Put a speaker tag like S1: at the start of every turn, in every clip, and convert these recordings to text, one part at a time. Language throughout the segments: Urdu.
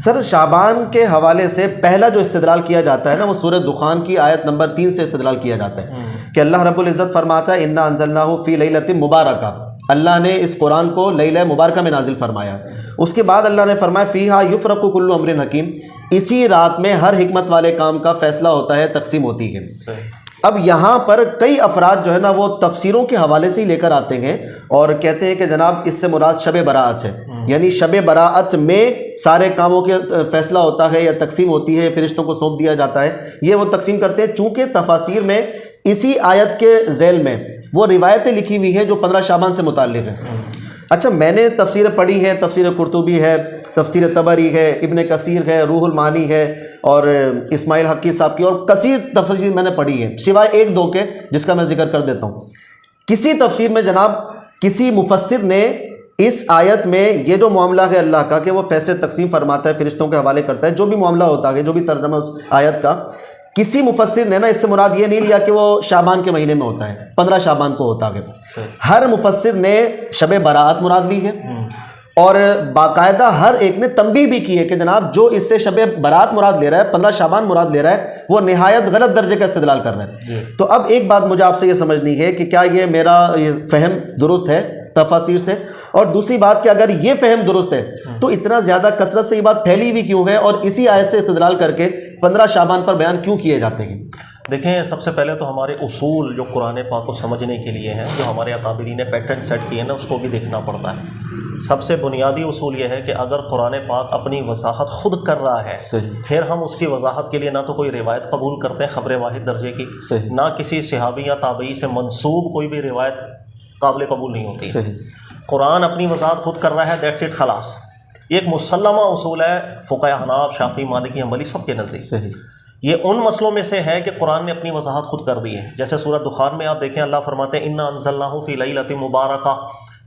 S1: سر شعبان کے حوالے سے پہلا جو استدلال کیا جاتا ہے نا وہ سورہ دخان کی آیت نمبر 3 سے استدلال کیا جاتا ہے کہ اللہ رب العزت فرماتا ہے انا انزلناہ فی لیلۃ مبارکہ، اللہ نے اس قرآن کو لیلہ مبارکہ میں نازل فرمایا۔ اس کے بعد اللہ نے فرمایا فیہا یفرق کل امر حکیم، اسی رات میں ہر حکمت والے کام کا فیصلہ ہوتا ہے، تقسیم ہوتی ہے۔ اب یہاں پر کئی افراد جو ہے نا وہ تفسیروں کے حوالے سے ہی لے کر آتے ہیں اور کہتے ہیں کہ جناب اس سے مراد شب براءت ہے، یعنی شب براءت میں سارے کاموں کے فیصلہ ہوتا ہے یا تقسیم ہوتی ہے، فرشتوں کو سونپ دیا جاتا ہے، یہ وہ تقسیم کرتے ہیں۔ چونکہ تفاسیر میں اسی آیت کے ذیل میں وہ روایتیں لکھی ہوئی ہیں جو 15 شعبان سے متعلق ہیں۔ اچھا میں نے تفسیر پڑھی ہے، تفسیر قرطبی ہے، تفسیر طبری ہے، ابن کثیر ہے، روح المعانی ہے اور اسماعیل حقی صاحب کی، اور کثیر تفسیر میں نے پڑھی ہے سوائے ایک دو کے جس کا میں ذکر کر دیتا ہوں۔ کسی تفسیر میں جناب کسی مفسر نے اس آیت میں یہ جو معاملہ ہے اللہ کا کہ وہ فیصلے تقسیم فرماتا ہے، فرشتوں کے حوالے کرتا ہے، جو بھی معاملہ ہوتا ہے، جو بھی ترجمہ اس آیت کا، کسی مفسر نے نا اس سے مراد یہ نہیں لیا کہ وہ شعبان کے مہینے میں ہوتا ہے، 15 شعبان کو ہوتا ہے۔ ہر مفسر نے شب براءت مراد لی ہے اور باقاعدہ ہر ایک نے تنبیہ بھی کی ہے کہ جناب جو اس سے شب براءت مراد لے رہا ہے، 15 شعبان مراد لے رہا ہے، وہ نہایت غلط درجے کا استدلال کر رہا ہے۔ تو اب ایک بات مجھے آپ سے یہ سمجھنی ہے کہ کیا یہ میرا یہ فہم درست ہے تفاسیر سے، اور دوسری بات کہ اگر یہ فہم درست ہے تو اتنا زیادہ کثرت سے یہ بات پھیلی ہوئی کیوں ہے اور اسی آیت سے استدلال کر کے 15 شعبان پر بیان کیوں کیے جاتے ہیں؟
S2: دیکھیں سب سے پہلے تو ہمارے اصول جو قرآن پاک کو سمجھنے کے لیے ہیں، جو ہمارے اکابرین نے پیٹرن سیٹ کیے ہیں نا، اس کو بھی دیکھنا پڑتا ہے۔ سب سے بنیادی اصول یہ ہے کہ اگر قرآن پاک اپنی وضاحت خود کر رہا ہے پھر ہم اس کی وضاحت کے لیے نہ تو کوئی روایت قبول کرتے ہیں خبر واحد درجے کی، نہ کسی صحابی یا تابعی سے منسوب کوئی بھی روایت قابل قبول نہیں ہوتی۔ قرآن اپنی وضاحت خود کر رہا ہے، دیٹس اٹ، خلاص۔ یہ ایک مسلمہ اصول ہے فقہاء حناف، شافعی، مالکی، حنبلی سب کے نزدیک۔ یہ ان مسئلوں میں سے ہے کہ قرآن نے اپنی وضاحت خود کر دی ہے۔ جیسے سورہ دخان میں آپ دیکھیں اللہ فرماتے ہیں انا انزلناہ فی لیلۃ مبارکہ،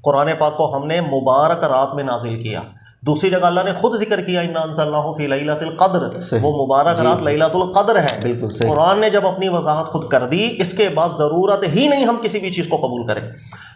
S2: قرآن پاک کو ہم نے مبارک رات میں نازل کیا۔ دوسری جگہ اللہ نے خود ذکر کیا انا انزلناہ فی لیلۃ القدر، وہ مبارک رات لیلۃ القدر ہے۔ قرآن نے جب اپنی وضاحت خود کر دی، اس کے بعد ضرورت ہی نہیں ہم کسی بھی چیز کو قبول کریں۔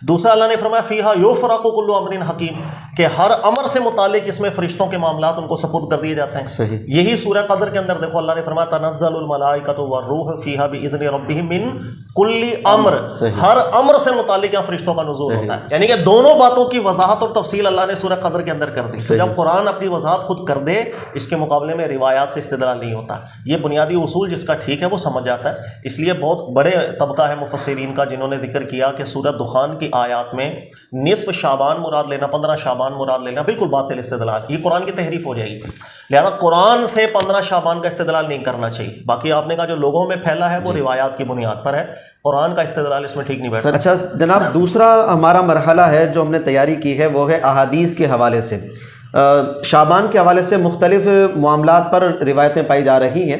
S2: دوسرا اللہ نے فرمایا فیہا یفرق کل امر حکیم، کہ ہر امر سے متعلق اس میں فرشتوں کے معاملات ان کو سپرد کر دیے جاتے ہیں۔ یہی سورہ قدر کے اندر دیکھو اللہ نے فرمایا تنزل الملائکۃ والروح فیہا باذن ربہم من کل امر، ہر امر سے متعلق یہاں فرشتوں کا نزول ہوتا ہے، یعنی کہ دونوں باتوں کی وضاحت اور تفصیل اللہ نے سورہ قدر کے اندر کر دی۔ جب قرآن اپنی وضاحت خود کر دے، اس کے مقابلے میں روایات سے استدلال نہیں ہوتا۔ یہ بنیادی اصول جس کا ٹھیک ہے وہ سمجھ جاتا ہے۔ اس لیے بہت بڑے طبقہ ہے مفسرین کا جنہوں نے ذکر کیا کہ سورہ دخان کی آیات میں نصف شعبان مراد لینا، 15 شعبان مراد لینا بالکل باطل استدلال، یہ قرآن کی تحریف ہو جائے گی۔ لہذا قرآن سے 15 شعبان کا استدلال نہیں کرنا چاہیے۔ باقی آپ نے کہا جو لوگوں میں پھیلا ہے وہ روایات کی بنیاد پر ہے، قرآن کا استدلال اس میں ٹھیک نہیں بیٹھتا۔
S1: اچھا جناب، دوسرا ہمارا مرحلہ ہے جو ہم نے تیاری کی ہے وہ ہے احادیث کے حوالے سے۔ شعبان کے حوالے سے مختلف معاملات پر روایتیں پائی جا رہی ہیں۔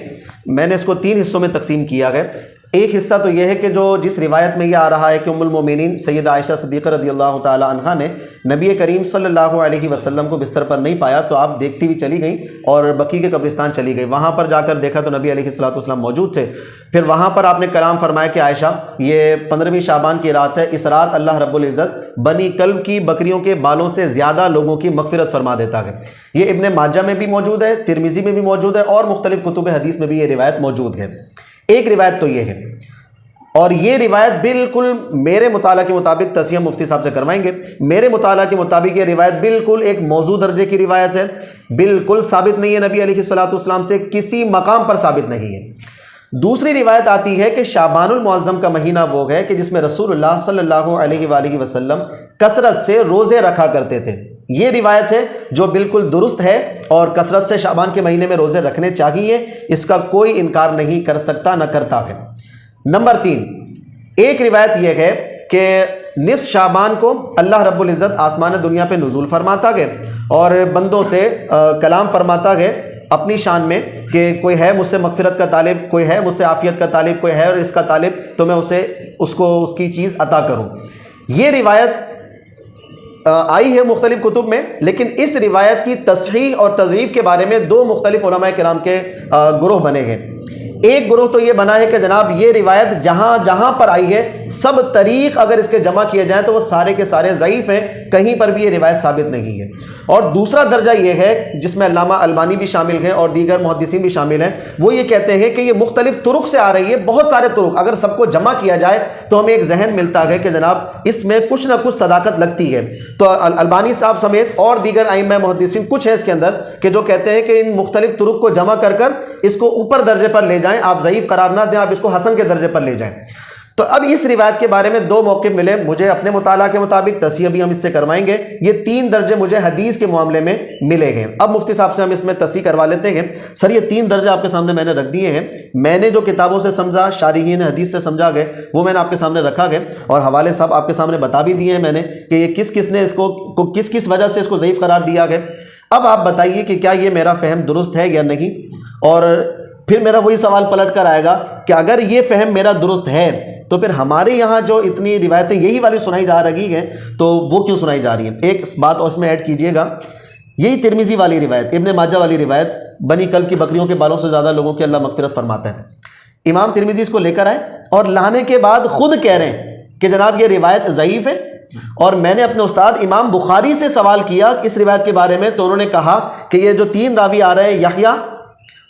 S1: میں نے اس کو 3 حصوں میں تقسیم کیا ہے۔ ایک حصہ تو یہ ہے کہ جو جس روایت میں یہ آ رہا ہے کہ ام المومنین سیدہ عائشہ صدیقہ رضی اللہ تعالی عنہا نے نبی کریم صلی اللہ علیہ وسلم کو بستر پر نہیں پایا تو آپ دیکھتی ہوئی چلی گئیں اور بقیع کے قبرستان چلی گئی۔ وہاں پر جا کر دیکھا تو نبی علیہ الصلوۃ والسلام موجود تھے۔ پھر وہاں پر آپ نے کلام فرمایا کہ عائشہ یہ 15ویں شعبان کی رات ہے، اس رات اللہ رب العزت بنی کلب کی بکریوں کے بالوں سے زیادہ لوگوں کی مغفرت فرما دیتا ہے۔ یہ ابن ماجہ میں بھی موجود ہے، ترمذی میں بھی موجود ہے اور مختلف کتب حدیث میں بھی یہ روایت موجود ہے۔ ایک روایت تو یہ ہے، اور یہ روایت بالکل میرے مطالعہ کے مطابق تصحیح مفتی صاحب سے کروائیں گے، میرے مطالعہ کے مطابق یہ روایت بالکل ایک موضوع درجے کی روایت ہے، بالکل ثابت نہیں ہے، نبی علیہ الصلوۃ والسلام سے کسی مقام پر ثابت نہیں ہے۔ دوسری روایت آتی ہے کہ شعبان المعظم کا مہینہ وہ ہے کہ جس میں رسول اللہ صلی اللہ علیہ وآلہ وسلم کثرت سے روزے رکھا کرتے تھے۔ یہ روایت ہے جو بالکل درست ہے اور کثرت سے شعبان کے مہینے میں روزے رکھنے چاہیے، اس کا کوئی انکار نہیں کر سکتا، نہ کرتا ہے۔ نمبر 3، ایک روایت یہ ہے کہ نصف شعبان کو اللہ رب العزت آسمان دنیا پہ نزول فرماتا گئے اور بندوں سے کلام فرماتا گئے اپنی شان میں کہ کوئی ہے مجھ سے مغفرت کا طالب، کوئی ہے مجھ سے عافیت کا طالب، کوئی ہے اور اس کا طالب تو میں اس کو اس کی چیز عطا کروں۔ یہ روایت آئی ہے مختلف کتب میں، لیکن اس روایت کی تصحیح اور تضعیف کے بارے میں 2 مختلف علماء کرام کے گروہ بنے ہیں۔ ایک گروہ تو یہ بنا ہے کہ جناب یہ روایت جہاں جہاں پر آئی ہے سب طریق اگر اس کے جمع کیے جائیں تو وہ سارے کے سارے ضعیف ہیں، کہیں پر بھی یہ روایت ثابت نہیں ہے۔ اور دوسرا درجہ یہ ہے جس میں علامہ البانی بھی شامل ہیں اور دیگر محدثین بھی شامل ہیں، وہ یہ کہتے ہیں کہ یہ مختلف طرق سے آ رہی ہے، بہت سارے طرق، اگر سب کو جمع کیا جائے تو ہمیں ایک ذہن ملتا ہے کہ جناب اس میں کچھ نہ کچھ صداقت لگتی ہے۔ تو البانی صاحب سمیت اور دیگر ائمہ محدثین کچھ ہے اس کے اندر کہ جو کہتے ہیں کہ ان مختلف طرق کو جمع کر کر اس کو اوپر درجے پر لے جائیں، آپ ضعیف قرار نہ دیں، آپ اس کو حسن کے درجے پر لے جائیں۔ تو اب اس روایت کے بارے میں دو موقف ملے مجھے اپنے مطالعہ کے مطابق، تصحیح بھی ہم اس سے کروائیں گے۔ یہ 3 درجے مجھے حدیث کے معاملے میں ملے ہیں۔ اب مفتی صاحب سے ہم اس میں تصحیح کروا لیتے ہیں۔ سر یہ 3 درجے آپ کے سامنے میں نے رکھ دیے ہیں، میں نے جو کتابوں سے سمجھا، شارحین حدیث سے سمجھا گئے، وہ میں نے آپ کے سامنے رکھا گئے، اور حوالے صاحب آپ کے سامنے بتا بھی دیے ہیں میں نے کہ یہ کس کس نے اس کو کس وجہ سے اس کو ضعیف قرار دیا گیا۔ اب آپ بتائیے کہ کیا یہ میرا فہم درست ہے یا نہیں، اور پھر میرا وہی سوال پلٹ کر آئے گا کہ اگر یہ فہم میرا درست ہے تو پھر ہمارے یہاں جو اتنی روایتیں یہی والی سنائی جا رہی ہیں تو وہ کیوں سنائی جا رہی ہیں۔ ایک بات اور اس میں ایڈ کیجئے گا، یہی ترمذی والی روایت، ابن ماجہ والی روایت، بنی کلب کی بکریوں کے بالوں سے زیادہ لوگوں کی اللہ مغفرت فرماتا ہے، امام ترمذی اس کو لے کر آئے اور لانے کے بعد خود کہہ رہے ہیں کہ جناب یہ روایت ضعیف ہے، اور میں نے اپنے استاد امام بخاری سے سوال کیا اس روایت کے بارے میں، تو انہوں نے کہا کہ یہ جو 3 راوی آ رہے ہیں، یحییٰ،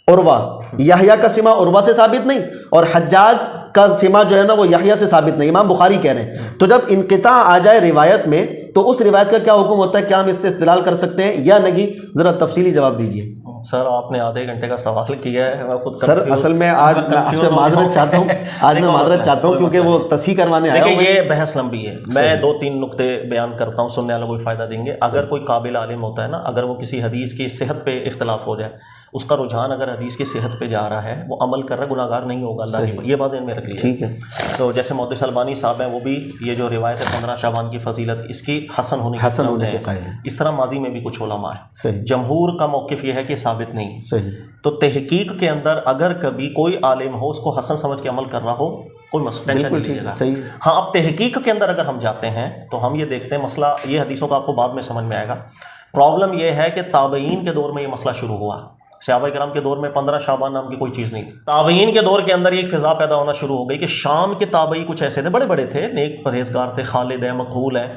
S1: عروہ، یحییٰ کا سماع عروہ سے ثابت نہیں، اور حجاج کا سماع جو ہے نا وہ یحییٰ سے ثابت نہیں، امام بخاری کہہ رہے ہیں۔ تو جب انقطاع آ جائے روایت میں تو اس روایت کا کیا حکم ہوتا ہے، کیا ہم اس سے استدلال کر سکتے ہیں یا نہیں؟ ذرا تفصیلی جواب دیجیے۔
S2: سر آپ نے آدھے گھنٹے کا سوال کیا ہے، میں خود
S1: سر اصل میں آج میں آپ سے معذرت چاہتا ہوں، کیونکہ وہ تصحیح کروانے آیا ہوں۔
S2: دیکھیں یہ بحث لمبی ہے، میں 2-3 نقطے بیان کرتا ہوں، سننے والوں کو فائدہ دیں گے۔ اگر کوئی قابل عالم ہوتا ہے نا، اگر وہ کسی حدیث کی صحت پہ اختلاف ہو جائے، اس کا رجحان اگر حدیث کی صحت پہ جا رہا ہے، وہ عمل کر رہا ہے، گناہ گار نہیں ہوگا اللہ کی، یہ بات ذہن میں رکھ لیجیے۔
S1: ٹھیک ہے۔
S2: تو جیسے محدث البانی صاحب ہیں، وہ بھی یہ جو روایت ہے 15 شعبان کی فضیلت، اس کی حسن ہونے کے قائل ہیں۔ اس طرح ماضی میں بھی کچھ علماء ہیں، جمہور کا موقف یہ ہے کہ ثابت نہیں۔
S1: صحیح۔
S2: تو تحقیق کے اندر اگر کبھی کوئی عالم ہو اس کو حسن سمجھ کے عمل کر رہا ہو، کوئی ٹینشن نہیں لیے گا۔ ہاں اب تحقیق کے اندر اگر ہم جاتے ہیں تو ہم یہ دیکھتے ہیں، مسئلہ یہ حدیثوں کا آپ کو بعد میں سمجھ میں آئے گا۔ پرابلم یہ ہے کہ تابعین کے دور میں یہ مسئلہ شروع ہوا، صحابہ کرام کے دور میں 15 شعبان نام کی کوئی چیز نہیں تھی۔ تابعین کے دور کے اندر ایک فضا پیدا ہونا شروع ہو گئی کہ شام کے تابعی کچھ ایسے تھے، بڑے بڑے تھے، نیک پرہیزگار تھے، خالد ہے، مقبول ہے،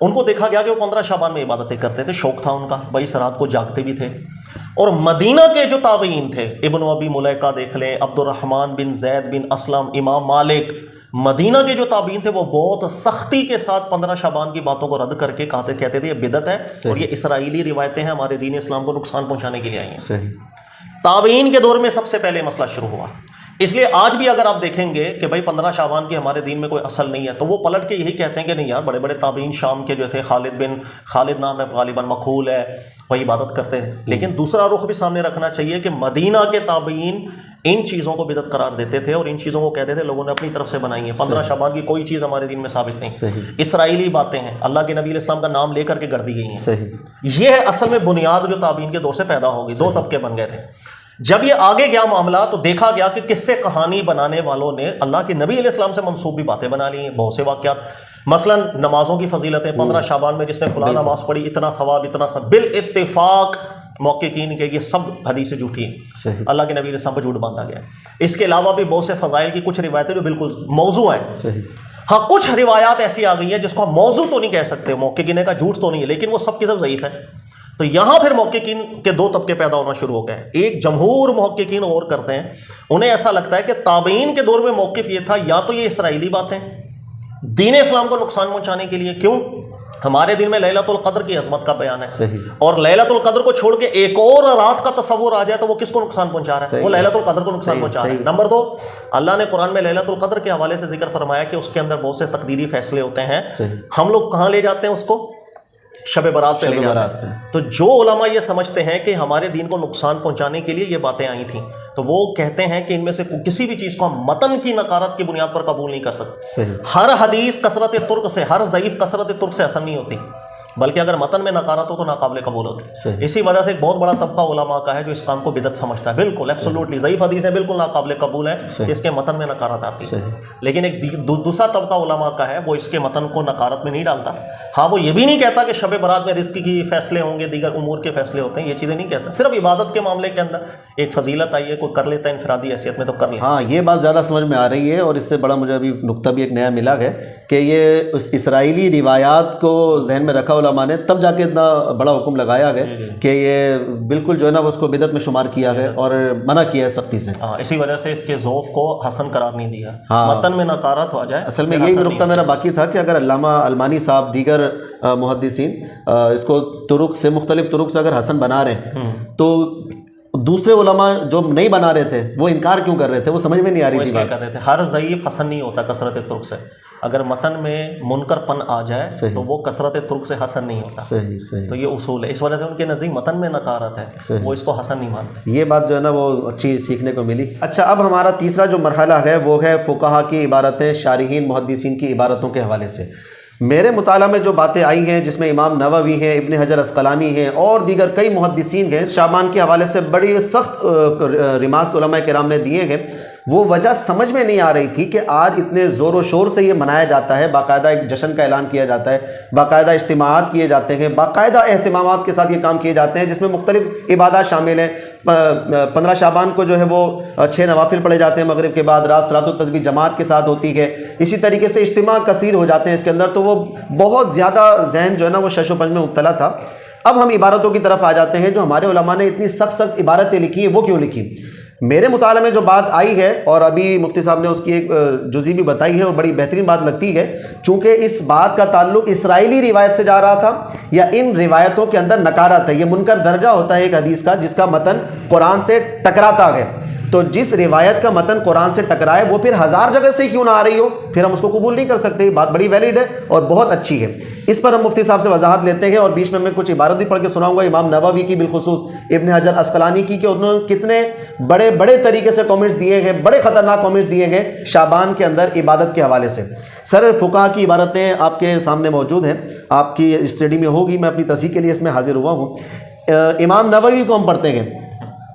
S2: ان کو دیکھا گیا کہ وہ 15 شعبان میں عبادتیں کرتے تھے، شوق تھا ان کا، 22 رات کو جاگتے بھی تھے۔ اور مدینہ کے جو تابعین تھے، ابن ابی ملیکہ دیکھ لیں، عبد الرحمن بن زید بن اسلم، امام مالک، مدینہ کے جو تابعین تھے وہ بہت سختی کے ساتھ 15 شعبان کی باتوں کو رد کر کے کہتے تھے یہ بدعت ہے اور یہ اسرائیلی روایتیں ہیں، ہمارے دین اسلام کو نقصان پہنچانے کے لیے آئی ہیں۔ تابعین کے دور میں سب سے پہلے مسئلہ شروع ہوا۔ اس لیے آج بھی اگر آپ دیکھیں گے کہ بھائی 15 شعبان کی ہمارے دین میں کوئی اصل نہیں ہے، تو وہ پلٹ کے یہی کہتے ہیں کہ نہیں یار، بڑے بڑے تابعین شام کے جو تھے، خالد نام ہے غالباً، مقبول ہے، وہی عبادت کرتے ہیں۔ لیکن دوسرا رخ بھی سامنے رکھنا چاہیے کہ مدینہ کے تابعین ان چیزوں کو بدعت قرار دیتے تھے اور ان چیزوں کو کہتے تھے لوگوں نے اپنی طرف سے بنائی ہیں۔ 15 شعبان کی کوئی چیز ہمارے دین میں ثابت نہیں، اسرائیلی باتیں ہیں، اللہ کے نبی علیہ السلام کا نام لے کر کے گڑھ دی گئی ہیں۔ یہ ہے اصل میں بنیاد جو تابعین کے دور سے پیدا ہوگی۔ 2 طبقے بن گئے تھے۔ جب یہ آگے گیا معاملہ تو دیکھا گیا کہ قصے کہانی بنانے والوں نے اللہ کے نبی علیہ السلام سے منسوب بھی باتیں بنا لی ہیں، بہت سے واقعات، مثلا نمازوں کی فضیلتیں، 15 شعبان میں جس نے فلاں نماز پڑھی اتنا ثواب، اتنا ثواب، بالاتفاق محققین کہ یہ سب حدیثیں جھوٹی ہیں، اللہ کے نبی علیہ السلام پر جھوٹ باندھا گیا ہے۔ اس کے علاوہ بھی بہت سے فضائل کی کچھ روایتیں جو بالکل موضوع ہیں۔ ہاں کچھ روایات ایسی آ گئی ہیں جس کو ہم موضوع تو نہیں کہہ سکتے، محققین کا جھوٹ تو نہیں ہے، لیکن وہ سب کی سب ضعیف ہے۔ تو یہاں پھر محققین کے 2 طبقے پیدا ہونا شروع ہو گئے۔ ایک جمہور محققین غور کرتے ہیں، انہیں ایسا لگتا ہے کہ تابعین کے دور میں موقف یہ تھا، یا تو یہ اسرائیلی باتیں دین اسلام کو نقصان پہنچانے کے لیے، کیوں؟ ہمارے دن میں لیلۃ القدر کی عظمت کا بیان ہے، اور لیلۃ القدر کو چھوڑ کے ایک اور رات کا تصور آ جائے تو وہ کس کو نقصان پہنچا رہا ہے؟ وہ لیلۃ القدر کو نقصان پہنچا رہا ہے۔ نمبر 2، اللہ نے قرآن میں لیلۃ القدر کے حوالے سے ذکر فرمایا کہ اس کے اندر بہت سے تقدیری فیصلے ہوتے ہیں، ہم لوگ کہاں لے جاتے ہیں اس کو؟ شب برات پہ لے جاتے ہیں۔ تو جو علماء یہ سمجھتے ہیں کہ ہمارے دین کو نقصان پہنچانے کے لیے یہ باتیں آئی تھیں، تو وہ کہتے ہیں کہ ان میں سے کسی بھی چیز کو ہم متن کی نقارت کی بنیاد پر قبول نہیں کر سکتے۔ ہر حدیث کثرت ترک سے، ہر ضعیف کثرت ترک سے حسن نہیں ہوتی، بلکہ اگر متن میں نکارت ہو تو ناقابل قبول ہوتی ہے.
S1: صحیح.
S2: اسی وجہ سے ایک بہت بڑا طبقہ علماء کا ہے جو اس کام کو بدعت سمجھتا ہے. بالکل ایبسولوٹلی ضعیف حدیثیں بالکل ناقابل قبول ہے کہ اس کے متن میں نکارت آتی ہے. لیکن ایک دوسرا طبقہ علماء کا ہے وہ اس کے متن کو نکارت میں نہیں ڈالتا. ہاں وہ یہ بھی نہیں کہتا کہ شب برات میں رزق کی فیصلے ہوں گے، دیگر امور کے فیصلے ہوتے ہیں، یہ چیزیں نہیں کہتا. صرف عبادت کے معاملے کے اندر ایک فضیلت آئی ہے، کوئی کر لیتا ہے انفرادی حیثیت میں تو کر لے.
S1: ہاں یہ بات زیادہ سمجھ میں آ رہی ہے، اور اس سے بڑا مجھے ابھی نقطہ بھی ایک نیا ملا ہے کہ یہ اس اسرائیلی روایات کو ذہن میں رکھا علماء نے، تب جا کے اتنا بڑا حکم لگایا گیا کہ یہ بالکل جو ہے نا وہ اس کو بدعت میں شمار کیا گیا اور منع کیا ہے سختی سے.
S2: ہاں اسی وجہ سے اس کے ذوف کو حسن قرار نہیں دیا. متن میں نکارت ہو جائے.
S1: اصل میں یہی نقطہ میرا باقی تھا کہ اگر علامہ المانی صاحب دیگر محدثین اس کو طرق سے، مختلف طرق سے اگر حسن بنا رہے ہیں تو دوسرے علماء جو نہیں بنا رہے تھے وہ انکار کیوں کر رہے تھے؟ وہ سمجھ میں نہیں آ رہی تھی بات.
S2: کر رہے تھے ہر ضعیف حسن نہیں ہوتا کثرت طرق سے. اگر متن میں منکر پن آ جائے تو وہ کثرت طرق سے حسن نہیں ہوتا.
S1: صحیح.
S2: تو یہ اصول ہے. اس وجہ سے ان کے نزدیک متن میں نکارت ہے، وہ اس کو حسن نہیں مانتے.
S1: یہ بات جو ہے نا وہ اچھی سیکھنے کو ملی. اچھا اب ہمارا تیسرا جو مرحلہ ہے وہ ہے فقہا کی عبارتیں، شارحین محدثین کی عبارتوں کے حوالے سے. میرے مطالعہ میں جو باتیں آئی ہیں جس میں امام نووی ہیں، ابن حجر عسقلانی ہیں اور دیگر کئی محدثین ہیں، شعبان کے حوالے سے بڑی سخت ریمارکس علماء کرام نے دیے ہیں. وہ وجہ سمجھ میں نہیں آ رہی تھی کہ آج اتنے زور و شور سے یہ منایا جاتا ہے، باقاعدہ ایک جشن کا اعلان کیا جاتا ہے، باقاعدہ اجتماعات کیے جاتے ہیں، باقاعدہ اہتمامات کے ساتھ یہ کام کیے جاتے ہیں جس میں مختلف عبادات شامل ہیں. 15 شعبان کو جو ہے وہ 6 نوافل پڑھے جاتے ہیں مغرب کے بعد، رات صلاۃ التسبیح جماعت کے ساتھ ہوتی ہے. اسی طریقے سے اجتماع کثیر ہو جاتے ہیں اس کے اندر. تو وہ بہت زیادہ ذہن جو ہے نا وہ شش و پنج میں مبتلا تھا. اب ہم عبارتوں کی طرف آ جاتے ہیں. جو ہمارے علماء نے اتنی سخت عبارتیں لکھی ہیں وہ کیوں لکھی؟ میرے مطالعے میں جو بات آئی ہے، اور ابھی مفتی صاحب نے اس کی ایک جزئی بھی بتائی ہے اور بڑی بہترین بات لگتی ہے، چونکہ اس بات کا تعلق اسرائیلی روایت سے جا رہا تھا یا ان روایتوں کے اندر نکارت ہے. یہ منکر درجہ ہوتا ہے ایک حدیث کا جس کا متن قرآن سے ٹکراتا ہے. تو جس روایت کا متن قرآن سے ٹکرائے وہ پھر 1000 جگہ سے کیوں نہ آ رہی ہو، پھر ہم اس کو قبول نہیں کر سکتے. بات بڑی ویلڈ ہے اور بہت اچھی ہے. اس پر ہم مفتی صاحب سے وضاحت لیتے ہیں اور بیچ میں کچھ عبارت بھی پڑھ کے سناؤں گا امام نووی کی، بالخصوص ابن حجر عسقلانی کی، کہ انہوں نے کتنے بڑے طریقے سے کامنٹس دیے گئے، بڑے خطرناک کامنٹس دیے گئے شعبان کے اندر عبادت کے حوالے سے. سر فقہا کی عبارتیں آپ کے سامنے موجود ہیں، آپ کی اسٹڈی میں ہوگی، میں اپنی تصحیح کے لیے اس میں حاضر ہوا ہوں. امام نووی کو ہم پڑھتے ہیں.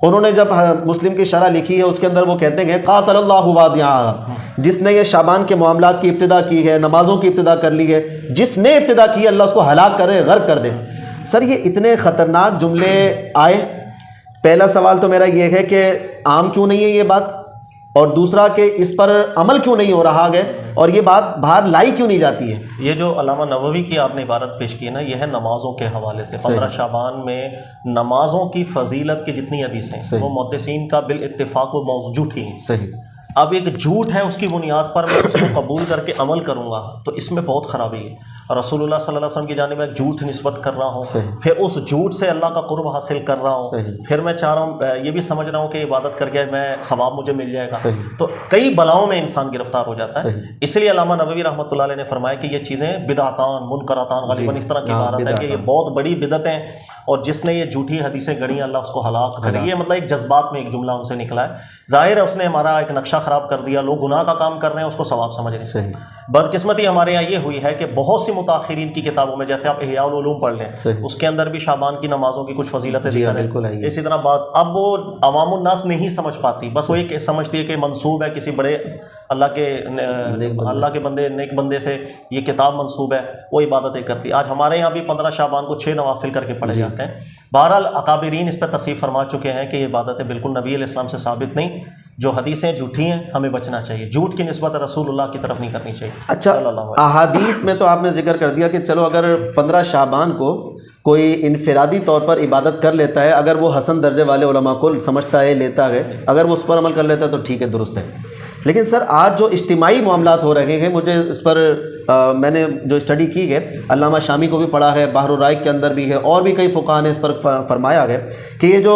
S1: انہوں نے جب مسلم کی شرح لکھی ہے اس کے اندر وہ کہتے ہیں قاتل اللہ وادعا، جس نے یہ شعبان کے معاملات کی ابتدا کی ہے، نمازوں کی ابتدا کر لی ہے، جس نے ابتدا کی ہے اللہ اس کو ہلاک کرے، غرق کر دے. سر یہ اتنے خطرناک جملے آئے. پہلا سوال تو میرا یہ ہے کہ عام کیوں نہیں ہے یہ بات، اور دوسرا کہ اس پر عمل کیوں نہیں ہو رہا ہے، اور یہ بات باہر لائی کیوں نہیں جاتی ہے؟
S2: یہ جو علامہ نووی کی آپ نے عبارت پیش کی ہے نا، یہ ہے نمازوں کے حوالے سے. 15 شعبان میں نمازوں کی فضیلت کی جتنی حدیثیں ہیں وہ محدثین کا بالاتفاق و موضوع جھوٹی ہیں.
S1: صحیح.
S2: اب ایک جھوٹ ہے، اس کی بنیاد پر میں اس کو قبول کر کے عمل کروں گا تو اس میں بہت خرابی ہے. رسول اللہ صلی اللہ علیہ وسلم کی جانب میں جھوٹ نسبت کر رہا ہوں، پھر اس جھوٹ سے اللہ کا قرب حاصل کر رہا ہوں، پھر میں چاہ رہا ہوں یہ بھی سمجھ رہا ہوں کہ عبادت کر کے میں ثواب مجھے مل جائے گا. تو کئی بلاؤں میں انسان گرفتار ہو جاتا ہے. اس لیے علامہ نووی رحمۃ اللہ علیہ نے فرمایا کہ یہ چیزیں بدعتان منکراتان، غالباً اس طرح کی عبارت ہے کہ یہ بہت بڑی بدعتیں، اور جس نے یہ جھوٹی حدیثیں گڑھی اللہ اس کو ہلاک کرے. یہ مطلب ایک جذبات میں ایک جملہ ان سے نکلا ہے. ظاہر ہے اس نے ہمارا ایک نقشہ خراب کر دیا. لوگ گناہ کا کام کر رہے ہیں اس کو ثواب سمجھ رہے ہیں. بدقسمتی ہمارے یہاں یہ ہوئی ہے کہ بہت سی متاخرین کی کتابوں میں، جیسے آپ احیاء العلوم پڑھ لیں، اس کے اندر بھی شعبان کی نمازوں کی کچھ فضیلتیں ذکر ہیں. اسی طرح بات اب وہ عوام الناس نہیں سمجھ پاتی، بس وہ یہ سمجھتی ہے کہ منسوب ہے کسی بڑے اللہ کے بندے، نیک بندے سے یہ کتاب منسوب ہے، وہ عبادتیں کرتی. آج ہمارے یہاں بھی 15 شعبان کو 6 نوافل کر کے پڑھے جاتے ہیں. بہرحال اکابرین اس پہ تصحیح فرما چکے ہیں کہ یہ عبادتیں بالکل نبی علیہ السلام سے ثابت نہیں. جو حدیثیں جھوٹی ہیں ہمیں بچنا چاہیے، جھوٹ کی نسبت رسول اللہ کی طرف نہیں کرنی چاہیے.
S1: اچھا احادیث میں تو آپ نے ذکر کر دیا کہ چلو اگر 15 شعبان کو کوئی انفرادی طور پر عبادت کر لیتا ہے، اگر وہ حسن درجے والے علماء کو سمجھتا ہے، لیتا ہے، اگر وہ اس پر عمل کر لیتا ہے تو ٹھیک ہے، درست ہے. لیکن سر آج جو اجتماعی معاملات ہو رہے ہیں، مجھے اس پر میں نے جو اسٹڈی کی ہے، علامہ شامی کو بھی پڑھا ہے، بحر الرائق کے اندر بھی ہے، اور بھی کئی فقہاء نے اس پر فرمایا ہے کہ یہ جو